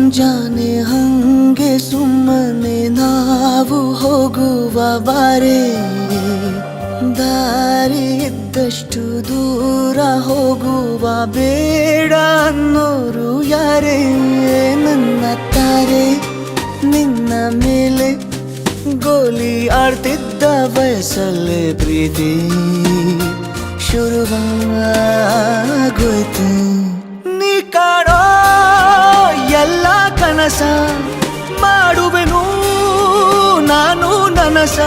ಮುಂಜಾನೆ ಹಂಗೆ ಸುಮ್ಮನೆ ನಾವು ಹೋಗುವ ಬಾರೆ, ದಾರಿ ಇದ್ದಷ್ಟು ದೂರ ಹೋಗುವ ಬೇಡ ಅನ್ನೋರು ಯಾರೇ. ನನ್ನ ತಾರೆ ನಿನ್ನ ಮೇಲೆ ಗೋಲಿ ಆಡ್ತಿದ್ದ ವಯಸ್ಸಲ್ಲೇ ಪ್ರೀತಿ ಶುರುವಾಗೋಯ್ತು. ನೀ ಕಾಡೋ ಎಲ್ಲ ಕನಸ ಮಾಡುವೆನು ನಾನು ನನಸ,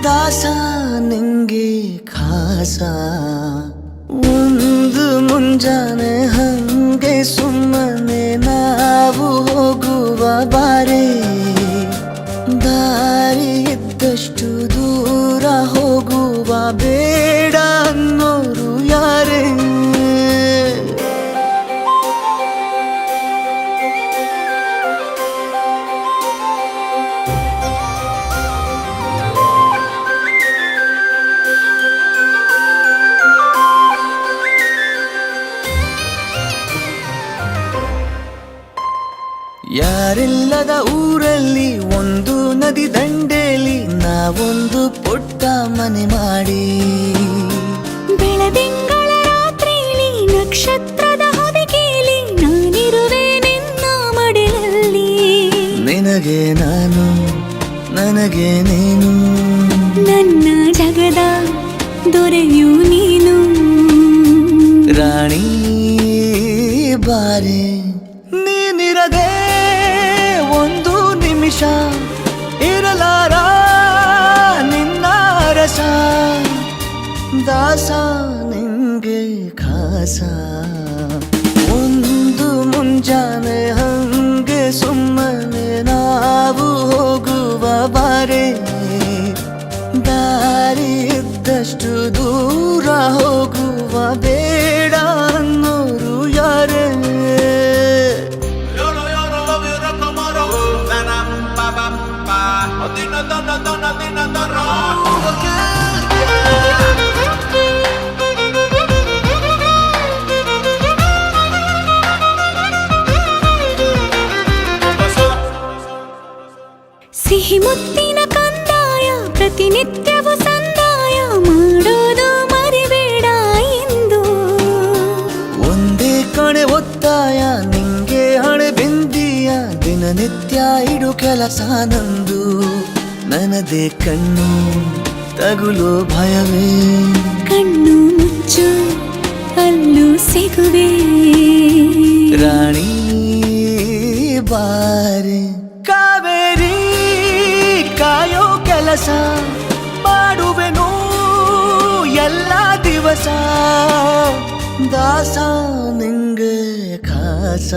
ದಾಸ ನಿಂಗೆ ಖಾಸ. ಒಂದು ಮುಂಜಾನೆ ಹಂಗೆ ಸುಮ್ಮನೆ ನಾವು ಹೋಗುವ ಬಾರೆ, ದಾರಿ ಇದ್ದಷ್ಟು ದೂರ ಹೋಗುವ ಬೇಡ ಅನ್ನೋರು ಯಾರೇ. ಯಾರಿಲ್ಲದ ಊರಲ್ಲಿ ಒಂದು ನದಿ ದಂಡೆಯಲ್ಲಿ ನಾವೊಂದು ಪುಟ್ಟ ಮನೆ ಮಾಡಿ, ಬೆಳದಿಂಗಳ ರಾತ್ರಿಲಿ ನಕ್ಷತ್ರದ ಹೊದಿಕೆಯಲ್ಲಿ ನಾನಿರುವೆ ನಿನ್ನ ಮಡಿಲಲ್ಲಿ. ನಿನಗೆ ನಾನು ನನಗೆ ನೀನು, ನನ್ನ ಜಗದ ದೊರೆಯು ನೀನು. ರಾಣಿ ಬಾರೆ ನೀನಿರದೆ ಒಂದು ನಿಮಿಷ ಇರಲಾರ ನಿನ್ನ ರಸ, ದಾಸ ನಿಂಗೆ ಖಾಸ. ಒಂದು ಮುಂಜಾನೆ ಹಂಗೆ ಸುಮ್ಮನೆ ನಾವು ಹೋಗುವ ಬಾರೆ, ದಾರಿ ಇದ್ದಷ್ಟು ದೂರ ಹೋಗುವ ಬೇಡ ಅನ್ನೋರು ಯಾರೇ. ಸಿಹಿ ಮುತ್ತಿನ ಕಂದಾಯ ಪ್ರತಿನಿತ್ಯವೂ ಸಂದಾಯ ಮಾಡೋದು ಮರಿಬೇಡ ಎಂದು. ಒಂದೇ ಕಣೆ ಒತ್ತಾಯ ನಿಂಗೆ ಹಣೆ ಬಿಂದಿಯ, ದಿನನಿತ್ಯ ಇಡು ಕೆಲಸ ನಂದು. ನನ್ನದೇ ಕಣ್ಣು ತಗುಲೋ ಭಯವೇ, ಕಣ್ಣು ಮುಚ್ಚು ಅಲ್ಲೂ ಸಿಗುವೆ. ರಾಣಿ ಬಾರೆ ಕಾವೇರಿ ಕಾಯೋ ಕೆಲಸ ಮಾಡುವೆನು ಎಲ್ಲ ದಿವಸ, ದಾಸ ನಿಂಗೆ ಖಾಸ.